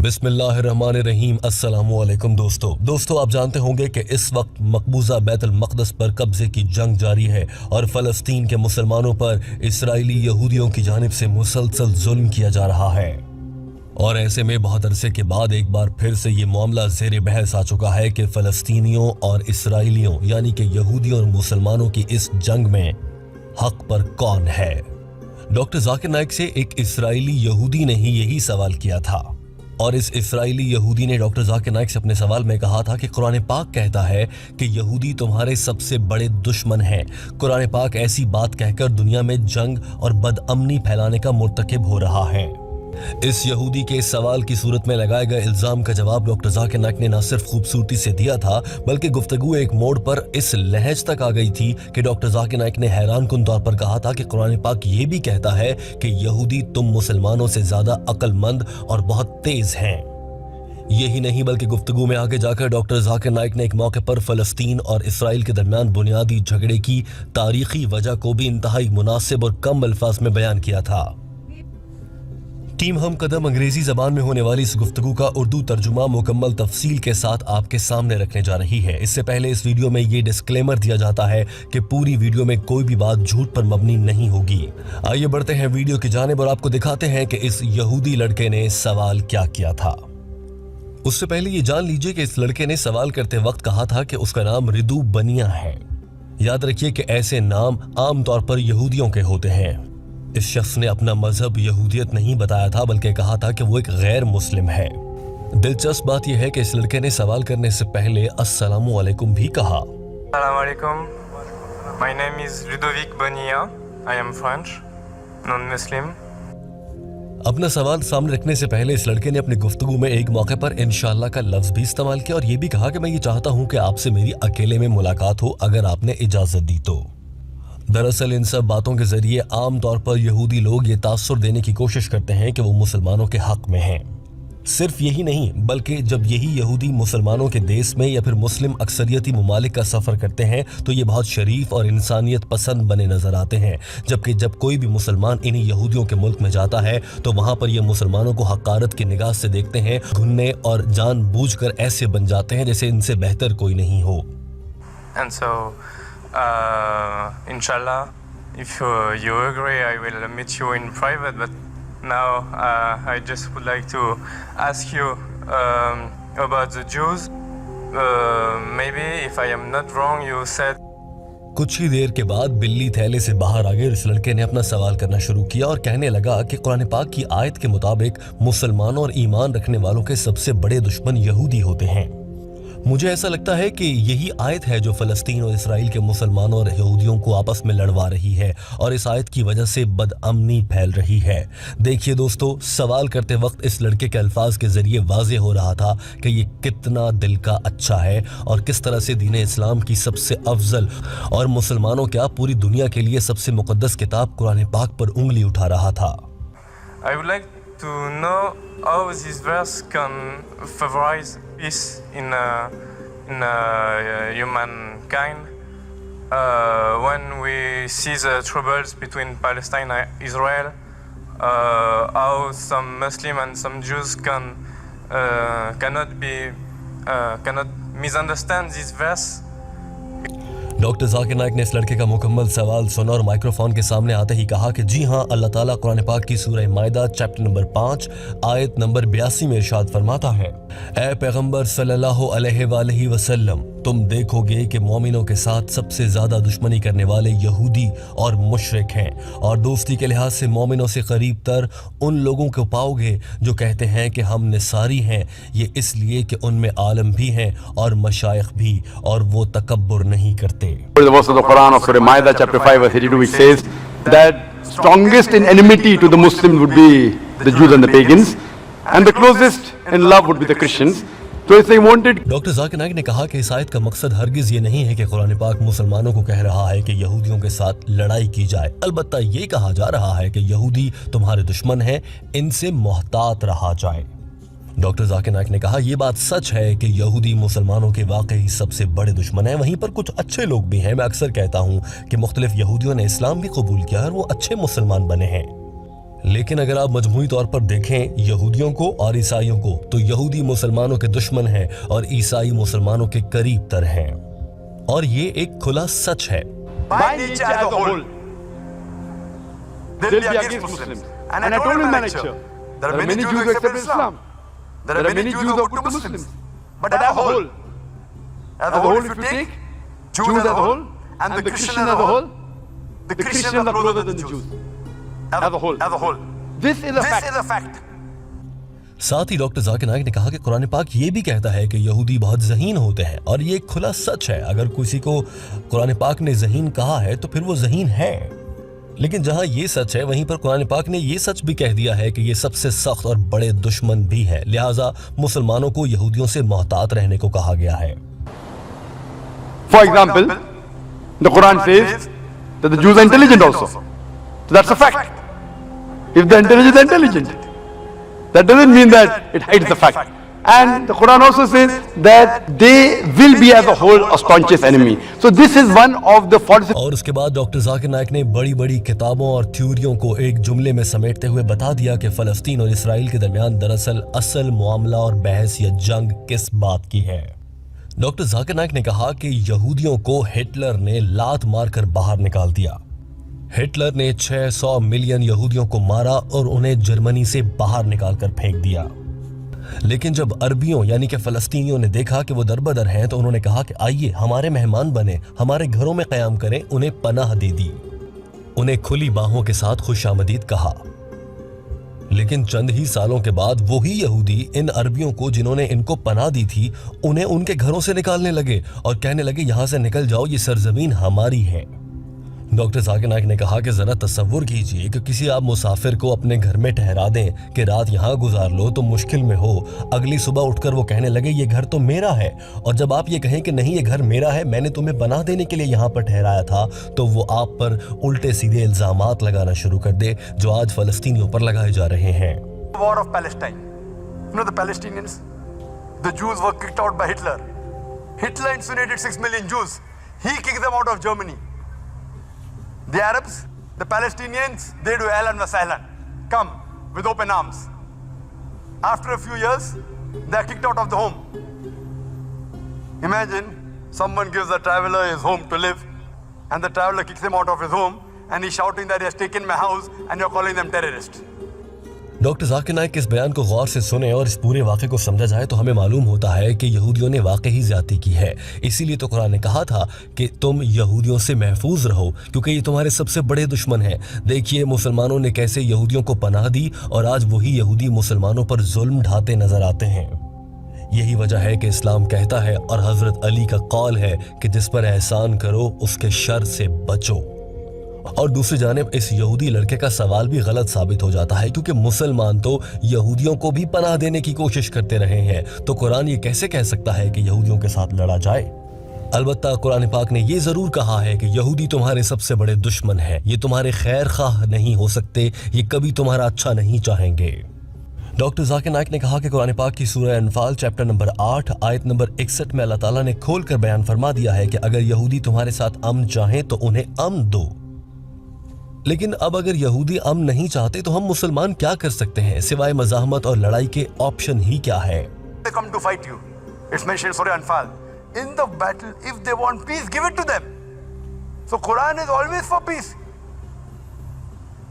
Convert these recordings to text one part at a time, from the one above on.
बिस्मिल्लाहिर्रहमानिर्रहीम। अस्सलामुअलैकुम दोस्तों आप जानते होंगे कि इस वक्त मकबूजा बैतुल मक़दस पर कब्जे की जंग जारी है और फ़लस्तीन के मुसलमानों पर इस्राएली यहूदियों की जानिब से मुसलसल जुल्म किया जा रहा है। और ऐसे में बहुत अरसे के बाद एक बार फिर से ये मामला ज़ेर बहस आ चुका है कि फ़लस्तीनियों और इसराइलियों यानी कि यहूदियों और मुसलमानों की इस जंग में हक पर कौन है। डॉक्टर जाकिर नाइक से एक इसराइली यहूदी ने ही यही सवाल किया था और इस इसराइली यहूदी ने डॉक्टर जाकिर नाइक से अपने सवाल में कहा था कि कुरान पाक कहता है कि यहूदी तुम्हारे सबसे बड़े दुश्मन हैं। कुरान पाक ऐसी बात कहकर दुनिया में जंग और बदअमनी फैलाने का मुर्तकिब हो रहा है। इस यहूदी के सवाल की सूरत में लगाए गए इल्जाम का जवाब डॉक्टर जाकिर नाइक ने न सिर्फ खूबसूरती से दिया था बल्कि गुफ्तगू एक मोड़ पर इस लहज तक आ गई थी कि डॉक्टर जाकिर नाइक ने हैरानकुन तौर पर कहा था कि कुरान पाक ये भी कहता है कि यहूदी तुम मुसलमानों से ज्यादा अक्लमंद और बहुत तेज हैं। यही नहीं बल्कि गुफ्तगू में आगे जाकर डॉक्टर जाकिर नाइक ने एक मौके पर फ़लस्तीन और इसराइल के दरमियान बुनियादी झगड़े की तारीखी वजह को भी इंतहाई मुनासिब और कम अल्फाज में बयान किया था। टीम हम कदम अंग्रेजी जबान में होने वाली इस गुफ्तगू का उर्दू तर्जुमा मुकम्मल तफसील के साथ आपके सामने रखने जा रही है। इससे पहले इस वीडियो में ये डिस्क्लेमर दिया जाता है कि पूरी वीडियो में कोई भी बात झूठ पर मबनी नहीं होगी। आइए बढ़ते हैं वीडियो की जानिब और आपको दिखाते हैं कि इस यहूदी लड़के ने सवाल क्या किया था। उससे पहले ये जान लीजिए कि इस लड़के ने सवाल करते वक्त कहा था कि उसका नाम रिदू बनिया है। याद रखिए कि ऐसे नाम आमतौर पर यहूदियों के होते हैं। इस शख्स ने अपना मजहब यहूदियत नहीं बताया था बल्कि कहा था कि वो एक गैर मुस्लिम है। दिलचस्प बात यह है कि इस लड़के ने सवाल करने से पहले अस्सलामु अलैकुम भी कहा। Assalamu alaikum. My name is Ludovic Bonilla. I am French, non-Muslim. अपना सवाल सामने रखने से पहले इस लड़के ने अपनी गुफ्तगू में एक मौके पर इंशाअल्लाह का लफ्ज भी इस्तेमाल किया और ये भी कहा कि मैं ये चाहता हूँ कि आपसे मेरी अकेले में मुलाकात हो अगर आपने इजाजत दी तो। दरअसल इन सब बातों के जरिए आम तौर पर यहूदी लोग ये तासुर देने की कोशिश करते हैं कि वो मुसलमानों के हक में हैं। सिर्फ यही नहीं बल्कि जब यही यहूदी मुसलमानों के देश में या फिर मुस्लिम अक्सरियती ममालिक का सफ़र करते हैं तो ये बहुत शरीफ और इंसानियत पसंद बने नजर आते हैं, जबकि जब कोई भी मुसलमान इन्हीं यहूदियों के मुल्क में जाता है तो वहाँ पर ये मुसलमानों को हकारत की निगाह से देखते हैं, घुनने और जानबूझकर ऐसे बन जाते हैं जैसे इनसे बेहतर कोई नहीं हो। And so, inshallah, if you agree, I will meet you in private. But now I just would like to ask you about the Jews. Maybe if I am not wrong, you said. कुछ ही देर के बाद बिल्ली थैले से बाहर आ गई। इस लड़के ने अपना सवाल करना शुरू किया और कहने लगा कि कुरान पाक की आयत के मुताबिक मुसलमानों और ईमान रखने वालों के सबसे बड़े दुश्मन यहूदी होते हैं। मुझे ऐसा लगता है कि यही आयत है जो फ़लस्तीन और इसराइल के मुसलमानों और यहूदियों को आपस में लड़वा रही है और इस आयत की वजह से बदअमनी फैल रही है। देखिए दोस्तों, सवाल करते वक्त इस लड़के के अल्फाज के जरिए वाज़ेह हो रहा था कि ये कितना दिल का अच्छा है और किस तरह से दीन इस्लाम की सबसे अफजल और मुसलमानों क्या पूरी दुनिया के लिए सबसे मुक़द्दस किताब कुरान पाक पर उंगली उठा रहा था। I would like to know how this verse can favorize peace in humankind when we see the troubles between Palestine and Israel, how some Muslim and some Jews cannot misunderstand this verse. Doctor Zakir Naik ने इस लड़के का मुकम्मल सवाल सुना और microphone के सामने आते ही कहा कि जी हाँ, अल्लाह ताला कुरान पाक की सूरह माइदा चैप्टर नंबर 5 आयत नंबर 82 में इरशाद फरमाता है, ऐ पैगंबर सल्लल्लाहु अलैहि वसल्लम, तुम देखोगे कि मोमिनों के साथ सबसे ज्यादा दुश्मनी करने वाले यहूदी और मुशरिक हैं और दोस्ती के लिहाज से मोमिनों से करीब तर उन लोगों को पाओगे जो कहते हैं कि हम निसारी हैं, ये इसलिए कि उनमें आलम भी हैं और मशाइख भी और वो तकब्बुर नहीं करते। The verse of the Quran of Surah Maida chapter 5 verse 82 which says that strongest in enmity to the Muslims would be the Jews and the pagans and the closest in love would be the Christians. So if they wanted. Doctor Zakir Naik ने कहा कि इस आयत का मकसद हरगिज ये नहीं है कि कुरान पाक मुसलमानों को कह रहा है कि यहूदियों के साथ लड़ाई की जाए, अलबत्ता ये कहा जा रहा है कि यहूदी तुम्हारे दुश्मन हैं, इनसे मोहतात रहा जाए। डॉक्टर जाकिर नाइक ने कहा, ये बात सच है कि यहूदी मुसलमानों के वाकई सबसे बड़े दुश्मन हैं, वहीं पर कुछ अच्छे लोग भी हैं। मैं अक्सर कहता हूँ कि मुख्तलिफ यहूदियों ने इस्लाम भी कबूल किया और वो अच्छे मुसलमान बने हैं। लेकिन अगर आप मजमूई तौर पर देखें यहूदियों को और ईसाइयों को, तो यहूदी मुसलमानों के दुश्मन हैं और ईसाई मुसलमानों के करीब तर हैं। और ये एक खुला सच है। By nature as a whole, they'll be against Muslims. And I told in my lecture, there are many Jews who accept Islam. There are many Jews who are good to Muslims. But as a whole, if you take Jews as a whole and the Christians as a whole, the Christians are closer than the Jews. As a whole. This is a fact. साथ ही doctor Zakir Naik ने कहा कि कुरान पाक ये भी कहता है कि यहूदी बहुत ज़हीन होते हैं, और ये एक खुला सच है। अगर किसी को कुरान पाक ने ज़हीन कहा है तो फिर वो ज़हीन है। लेकिन जहां ये सच है, वहीं पर कुरान पाक ने ये सच भी कह दिया है कि ये सबसे सख्त और बड़े दुश्मन भी है। लिहाजा मुसलमानों को यहूदियों से मोहतात रहने को कहा गया है। For example, the Quran says that the Jews are intelligent also. So that's a fact. If the intelligent are intelligent, that doesn't mean that it hides the fact. And the Quran also says that they will be as a whole a staunchest enemy. So this is one of the 46. और उसके बाद doctor Zakir Naik ने बड़ी बड़ी किताबों और थ्योरियों को एक जुमले में समेटते हुए बता दिया कि फलस्तीन और इसराइल के दरमियान दरअसल असल मामला और बहस या जंग किस बात की है। डॉक्टर जाकिर नाइक ने कहा कि यहूदियों को हिटलर ने लात मारकर बाहर निकाल दिया। हिटलर ने 600 मिलियन यहूदियों को मारा और उन्हें जर्मनी से बाहर निकालकर फेंक दिया। लेकिन जब अरबियों यानी कि फलस्तीनियों ने देखा कि वो दरबदर हैं, तो उन्होंने कहा कि आइए हमारे मेहमान बने, हमारे घरों में क़याम करें। उन्हें पनाह दे दी, उन्हें खुली बाहों के साथ खुशामदीद कहा। लेकिन चंद ही सालों के बाद वही यहूदी इन अरबियों को जिन्होंने इनको पनाह दी थी, उन्हें उनके घरों से निकालने लगे और कहने लगे यहाँ से निकल जाओ, ये सरजमीन हमारी है। डॉक्टर जाकिर नाइक ने कहा कि जरा तसव्वुर कीजिए कि किसी आप मुसाफिर को अपने घर में ठहरा दें कि रात यहाँ गुजार लो तो मुश्किल में हो, अगली सुबह उठकर वो कहने लगे ये घर तो मेरा है, और जब आप ये कहें कि नहीं ये घर मेरा है, मैंने तुम्हें पनाह देने के लिए यहाँ पर ठहराया था, तो वो आप पर उल्टे सीधे इल्जामात लगाना शुरू कर दे जो आज फलस्तीनियों पर लगाए जा रहे हैं। War of Palestine. You know the Palestinians? The Jews were kicked out by Hitler. Hitler incinerated 6 million Jews. He kicked them out of Germany. The Arabs, the Palestinians, they do ahlan wa sahlan. Come with open arms. After a few years, they are kicked out of the home. Imagine someone gives a traveler his home to live, and the traveler kicks him out of his home, and he's shouting that he has taken my house, and you're calling them terrorists. Doctor Zakir Naik के इस बयान को गौर से सुने और इस पूरे वाक़े को समझा जाए तो हमें मालूम होता है कि यहूदियों ने वाकई ज्यादती की है। इसीलिए तो कुरान ने कहा था कि तुम यहूदियों से महफूज रहो, क्योंकि ये तुम्हारे सबसे बड़े दुश्मन हैं। देखिए मुसलमानों ने कैसे यहूदियों को पनाह दी, और आज वही यहूदी मुसलमानों पर जुल्म ढाते नजर आते हैं। यही वजह है कि इस्लाम कहता है और हजरत अली का कौल है कि जिस पर एहसान करो उसके शर से बचो। और दूसरी जानिब इस यहूदी लड़के का सवाल भी गलत साबित हो जाता है, क्योंकि मुसलमान तो यहूदियों को भी पनाह देने की कोशिश करते रहे हैं, तो कुरान ये कैसे कह सकता है कि यहूदियों के साथ लड़ा जाए। अलबत्ता कुरान पाक ने ये जरूर कहा है कि यहूदी तुम्हारे सबसे बड़े दुश्मन हैं, ये तुम्हारे खैर खाह नहीं हो सकते, ये कभी तुम्हारा अच्छा नहीं चाहेंगे। डॉक्टर जाकिर नाइक ने कहा कि कुरान पाक की सूरह अनफाल चैप्टर नंबर 8 आयत नंबर 61 में अल्लाह ताला ने खोलकर बयान फरमा दिया है कि अगर यहूदी तुम्हारे साथ अमन चाहें तो उन्हें अमन दो। लेकिन अब अगर यहूदी अमन नहीं चाहते तो हम मुसलमान क्या कर सकते हैं सिवाय मज़ाहमत और लड़ाई के? ऑप्शन ही क्या है? They come to fight you. It's mentioned in Surah Anfal. In the battle, if they want peace, give it to them. So Quran is always for peace.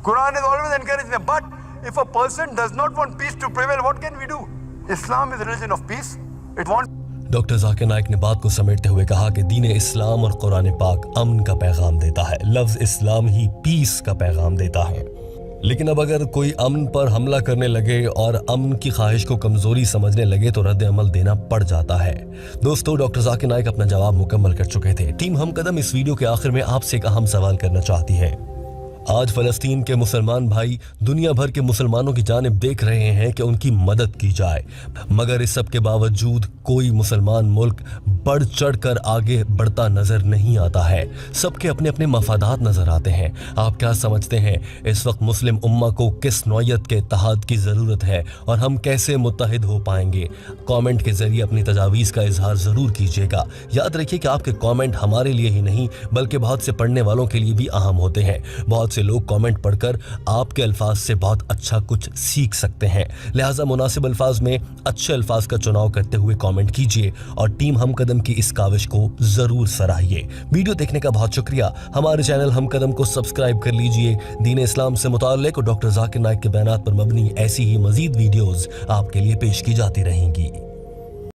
Quran is always encouraging them. But if a person does not want peace to prevail, what can we do? Islam is a religion of peace. It wants. Doctor Zakir Naik ने बात को समेटते हुए कहा कि दीन इस्लाम और कुरान पाक अमन का पैगाम देता है। लफ्ज इस्लाम ही पीस का पैगाम देता है। लेकिन अब अगर कोई अमन पर हमला करने लगे और अमन की ख्वाहिश को कमजोरी समझने लगे तो रद्द अमल देना पड़ जाता है। दोस्तों, डॉक्टर जाकिर नाइक अपना जवाब मुकम्मल कर चुके थे। टीम हम कदम इस वीडियो के आखिर में आपसे एक अहम सवाल करना चाहती है। आज फलस्तीन के मुसलमान भाई दुनिया भर के मुसलमानों की जानिब देख रहे हैं कि उनकी मदद की जाए, मगर इस सब के बावजूद कोई मुसलमान मुल्क बढ़ चढ़ कर आगे बढ़ता नजर नहीं आता है। सबके अपने अपने मफादात नजर आते हैं। आप क्या समझते हैं इस वक्त मुस्लिम उम्मा को किस नौयत के इत्तेहाद की ज़रूरत है और हम कैसे मुत्तहिद हो पाएंगे? कमेंट के जरिए अपनी तजावीज़ का इजहार ज़रूर कीजिएगा। याद रखिए कि आपके कमेंट हमारे लिए ही नहीं बल्कि बहुत से पढ़ने वालों के लिए भी अहम होते हैं। बहुत से लोग कमेंट पढ़कर आपके अल्फाज से बहुत अच्छा कुछ सीख सकते हैं। लिहाजा मुनासिब अल्फाज में अच्छे अल्फाज का चुनाव करते हुए कमेंट कीजिए और टीम हम कदम की इस काविश को जरूर सराहिए। वीडियो देखने का बहुत शुक्रिया। हमारे चैनल हम कदम को सब्सक्राइब कर लीजिए। दीन इस्लाम से मुताल्लिक और डॉक्टर जाकिर नाइक के बयानात पर मबनी ऐसी ही मजीद वीडियोस आपके लिए पेश की जाती रहेंगी।